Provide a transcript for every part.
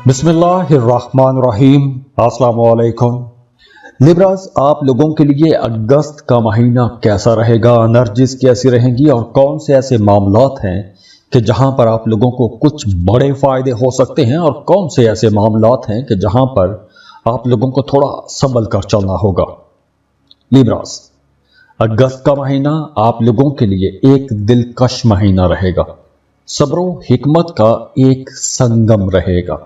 बिस्मिल्लाहिर्रहमानिर्रहीम। अस्सलाम वालेकुम। लिब्रास, आप लोगों के लिए अगस्त का महीना कैसा रहेगा, एनर्जीज कैसी रहेंगी और कौन से ऐसे मामलात हैं कि जहां पर आप लोगों को कुछ बड़े फायदे हो सकते हैं और कौन से ऐसे मामलात हैं कि जहां पर आप लोगों को थोड़ा संभल कर चलना होगा। लिब्रास, अगस्त का महीना आप लोगों के लिए एक दिलकश महीना रहेगा। सब्र व हिकमत का एक संगम रहेगा।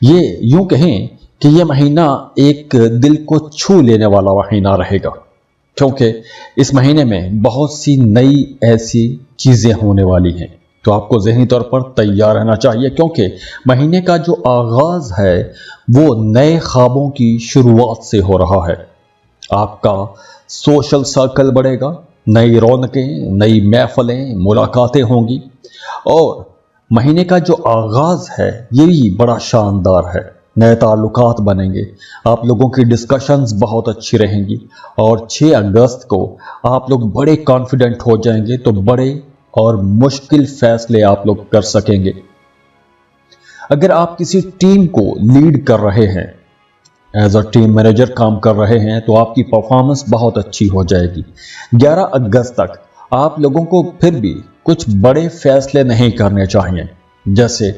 ये यूं कहें कि यह महीना एक दिल को छू लेने वाला महीना रहेगा, क्योंकि इस महीने में बहुत सी नई ऐसी चीजें होने वाली हैं। तो आपको ज़हनी तौर पर तैयार रहना चाहिए, क्योंकि महीने का जो आगाज है वो नए ख्वाबों की शुरुआत से हो रहा है। आपका सोशल सर्कल बढ़ेगा, नई रौनकें, नई महफिलें, मुलाकातें होंगी और महीने का जो आगाज है ये भी बड़ा शानदार है। नए ताल्लुकात बनेंगे, आप लोगों की डिस्कशंस बहुत अच्छी रहेंगी और 6 अगस्त को आप लोग बड़े कॉन्फिडेंट हो जाएंगे, तो बड़े और मुश्किल फैसले आप लोग कर सकेंगे। अगर आप किसी टीम को लीड कर रहे हैं, एज अ टीम मैनेजर काम कर रहे हैं, तो आपकी परफॉर्मेंस बहुत अच्छी हो जाएगी। 11 अगस्त तक आप लोगों को फिर भी कुछ बड़े फैसले नहीं करने चाहिए, जैसे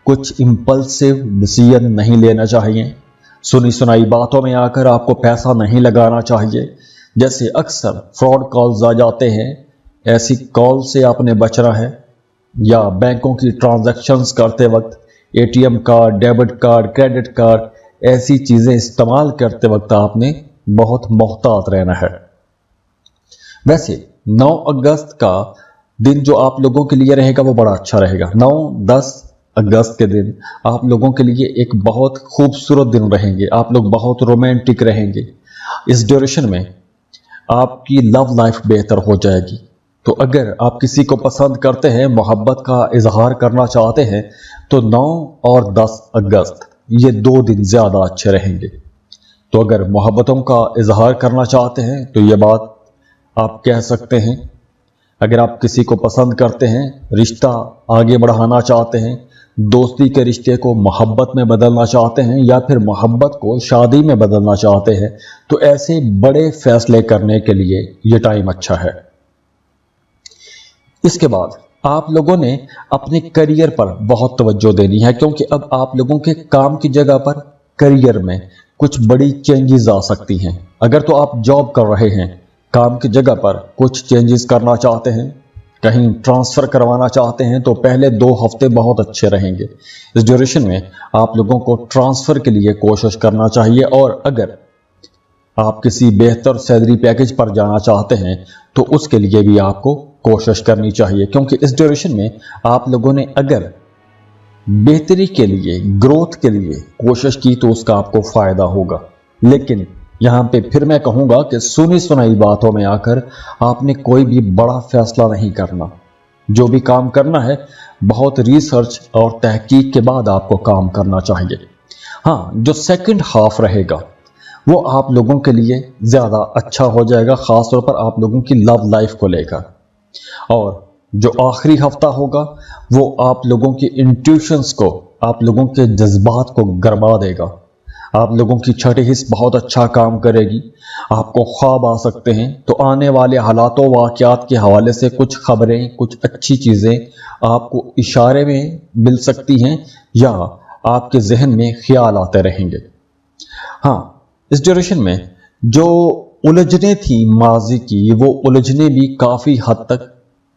कुछ इंपल्सिव डिसीजन नहीं लेना चाहिए। सुनी सुनाई बातों में आकर आपको पैसा नहीं लगाना चाहिए। जैसे अक्सर फ्रॉड कॉल्स आ जाते हैं, ऐसी कॉल से आपने बचना है। या बैंकों की ट्रांजैक्शंस करते वक्त ATM card, debit card, credit card, ऐसी चीजें इस्तेमाल करते वक्त आपने बहुत मोहतात रहना है। वैसे 9 अगस्त का दिन जो आप लोगों के लिए रहेगा वो बड़ा अच्छा रहेगा। 9-10 अगस्त के दिन आप लोगों के लिए एक बहुत खूबसूरत दिन रहेंगे। आप लोग बहुत रोमांटिक रहेंगे। इस ड्यूरेशन में आपकी लव लाइफ बेहतर हो जाएगी। तो अगर आप किसी को पसंद करते हैं, मोहब्बत का इजहार करना चाहते हैं, तो 9 और 10 अगस्त ये 2 दिन ज़्यादा अच्छे रहेंगे। तो अगर मोहब्बतों का इजहार करना चाहते हैं तो ये बात आप कह सकते हैं। अगर आप किसी को पसंद करते हैं, रिश्ता आगे बढ़ाना चाहते हैं, दोस्ती के रिश्ते को मोहब्बत में बदलना चाहते हैं या फिर मोहब्बत को शादी में बदलना चाहते हैं, तो ऐसे बड़े फैसले करने के लिए ये टाइम अच्छा है। इसके बाद आप लोगों ने अपने करियर पर बहुत तवज्जो देनी है, क्योंकि अब आप लोगों के काम की जगह पर करियर में कुछ बड़ी चेंजेस आ सकती हैं। अगर तो आप जॉब कर रहे हैं, काम की जगह पर कुछ चेंजेस करना चाहते हैं, कहीं ट्रांसफ़र करवाना चाहते हैं, तो पहले 2 हफ्ते बहुत अच्छे रहेंगे। इस ड्यूरेशन में आप लोगों को ट्रांसफ़र के लिए कोशिश करना चाहिए। और अगर आप किसी बेहतर सैलरी पैकेज पर जाना चाहते हैं तो उसके लिए भी आपको कोशिश करनी चाहिए, क्योंकि इस ड्यूरेशन में आप लोगों ने अगर बेहतरी के लिए, ग्रोथ के लिए कोशिश की तो उसका आपको फ़ायदा होगा। लेकिन यहाँ पे फिर मैं कहूँगा कि सुनी सुनाई बातों में आकर आपने कोई भी बड़ा फैसला नहीं करना। जो भी काम करना है बहुत रिसर्च और तहकीक के बाद आपको काम करना चाहिए। हाँ, जो सेकंड हाफ रहेगा वो आप लोगों के लिए ज़्यादा अच्छा हो जाएगा, ख़ास तौर पर आप लोगों की लव लाइफ को लेकर। और जो आखिरी हफ्ता होगा वो आप लोगों की इंट्यूशंस को, आप लोगों के जज्बात को गरमा देगा। आप लोगों की छठी हिस्स बहुत अच्छा काम करेगी। आपको ख्वाब आ सकते हैं, तो आने वाले हालातों वाक़यात के हवाले से कुछ खबरें, कुछ अच्छी चीज़ें आपको इशारे में मिल सकती हैं या आपके जहन में ख्याल आते रहेंगे। हाँ, इस ड्यूरेशन में जो उलझने थी माजी की, वो उलझने भी काफ़ी हद तक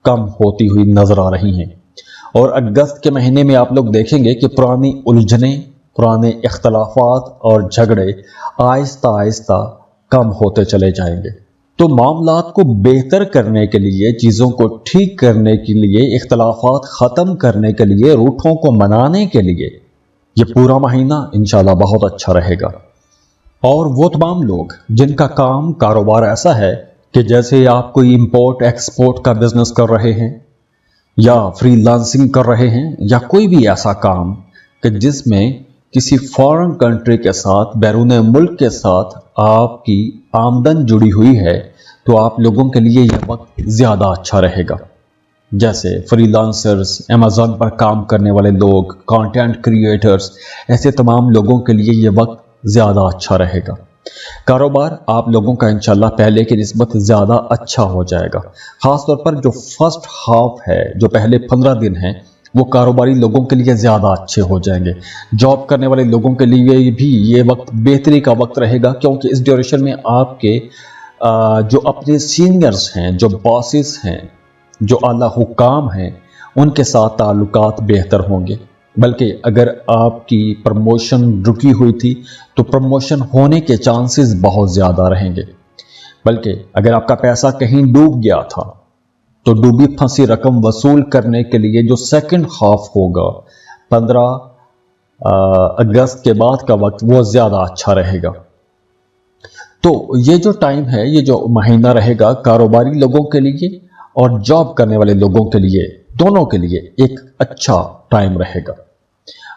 कम होती हुई नज़र आ रही हैं। और अगस्त के महीने में आप लोग देखेंगे कि पुरानी उलझने, पुराने इख्तलाफात और झगड़े आहिस्ता आहिस्ता कम होते चले जाएंगे। तो मामलात को बेहतर करने के लिए, चीज़ों को ठीक करने के लिए, इख्तलाफात ख़त्म करने के लिए, रूठों को मनाने के लिए ये पूरा महीना इंशाल्लाह बहुत अच्छा रहेगा। और वो तमाम लोग जिनका काम कारोबार ऐसा है कि जैसे आप कोई इंपोर्ट एक्सपोर्ट का बिजनेस कर रहे हैं या फ्रीलांसिंग कर रहे हैं या कोई भी ऐसा काम कि जिसमें किसी फॉरेन कंट्री के साथ, बैरून मुल्क के साथ आपकी आमदन जुड़ी हुई है, तो आप लोगों के लिए यह वक्त ज़्यादा अच्छा रहेगा। जैसे फ्रीलांसर्स, अमेज़न पर काम करने वाले लोग, कंटेंट क्रिएटर्स, ऐसे तमाम लोगों के लिए ये वक्त ज़्यादा अच्छा रहेगा। कारोबार आप लोगों का इंशाल्लाह पहले की निस्बत ज़्यादा अच्छा हो जाएगा। ख़ास तौर पर जो फर्स्ट हाफ है, जो पहले 15 दिन हैं, वो कारोबारी लोगों के लिए ज़्यादा अच्छे हो जाएंगे। जॉब करने वाले लोगों के लिए भी ये वक्त बेहतरी का वक्त रहेगा, क्योंकि इस ड्यूरेशन में आपके जो अपने सीनियर्स हैं, जो बॉसेस हैं, जो आला हुकाम हैं, उनके साथ ताल्लुकात बेहतर होंगे। बल्कि अगर आपकी प्रमोशन रुकी हुई थी तो प्रमोशन होने के चांसेस बहुत ज़्यादा रहेंगे। बल्कि अगर आपका पैसा कहीं डूब गया था तो डूबी फंसी रकम वसूल करने के लिए जो सेकंड हाफ होगा 15 अगस्त के बाद का वक्त, वो ज़्यादा अच्छा रहेगा। तो ये जो टाइम है, ये जो महीना रहेगा कारोबारी लोगों के लिए और जॉब करने वाले लोगों के लिए, दोनों के लिए एक अच्छा टाइम रहेगा।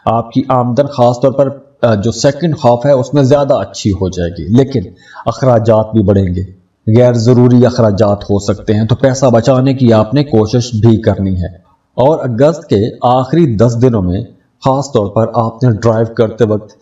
आपकी आमदन खास तौर पर जो सेकंड हाफ है उसमें ज़्यादा अच्छी हो जाएगी, लेकिन अखराजात भी बढ़ेंगे, गैर ज़रूरी अखराजात हो सकते हैं, तो पैसा बचाने की आपने कोशिश भी करनी है। और अगस्त के आखिरी 10 दिनों में ख़ास तौर पर आपने ड्राइव करते वक्त,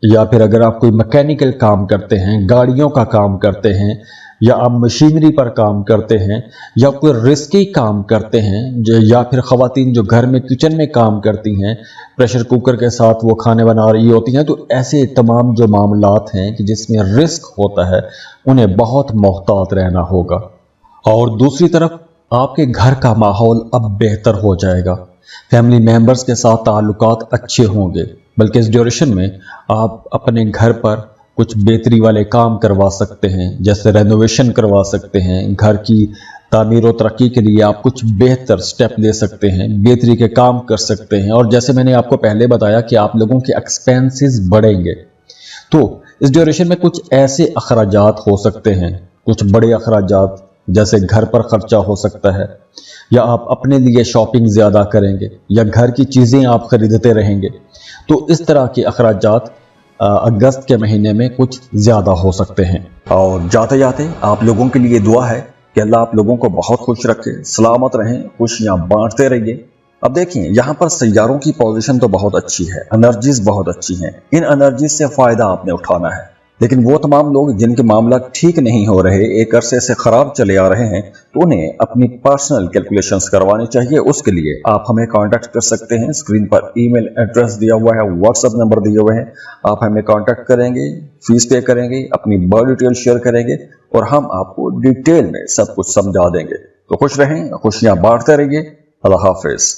या फिर अगर आप कोई मैकेनिकल काम करते हैं, गाड़ियों का काम करते हैं, या आप मशीनरी पर काम करते हैं, या कोई रिस्की काम करते हैं, या फिर ख़वातीन जो घर में किचन में काम करती हैं, प्रेशर कुकर के साथ वो खाने बना रही होती हैं, तो ऐसे तमाम जो मामलात हैं कि जिसमें रिस्क होता है, उन्हें बहुत मोहतात रहना होगा। और दूसरी तरफ आपके घर का माहौल अब बेहतर हो जाएगा, फैमिली मेम्बर्स के साथ ताल्लुकात अच्छे होंगे। बल्कि इस ड्यूरेशन में आप अपने घर पर कुछ बेहतरी वाले काम करवा सकते हैं, जैसे रेनोवेशन करवा सकते हैं, घर की तामीर और तरक्की के लिए आप कुछ बेहतर स्टेप ले सकते हैं, बेहतरी के काम कर सकते हैं। और जैसे मैंने आपको पहले बताया कि आप लोगों के एक्सपेंसेस बढ़ेंगे, तो इस ड्यूरेशन में कुछ ऐसे अखराजात हो सकते हैं, कुछ बड़े अखराजात, जैसे घर पर खर्चा हो सकता है, या आप अपने लिए शॉपिंग ज़्यादा करेंगे, या घर की चीज़ें आप खरीदते रहेंगे। तो इस तरह के अखराजात अगस्त के महीने में कुछ ज़्यादा हो सकते हैं। और जाते जाते आप लोगों के लिए दुआ है कि अल्लाह आप लोगों को बहुत खुश रखे, सलामत रहें, खुशियाँ बांटते रहिए। अब देखिए, यहाँ पर सैयारों की पोजीशन तो बहुत अच्छी है, एनर्जीज बहुत अच्छी हैं। इन एनर्जीज से फ़ायदा आपने उठाना है। लेकिन वो तमाम लोग जिनके मामला ठीक नहीं हो रहे, एक अरसे से ख़राब चले आ रहे हैं, तो उन्हें अपनी पर्सनल कैलकुलेशंस करवानी चाहिए। उसके लिए आप हमें कांटेक्ट कर सकते हैं। स्क्रीन पर ईमेल एड्रेस दिया हुआ है, व्हाट्सएप नंबर दिए हुए हैं। आप हमें कांटेक्ट करेंगे, फीस पे करेंगे, अपनी बर्थ डिटेल शेयर करेंगे और हम आपको डिटेल में सब कुछ समझा देंगे। तो खुश रहें, खुशियाँ बांटते रहिए। अल्लाह हाफिज़।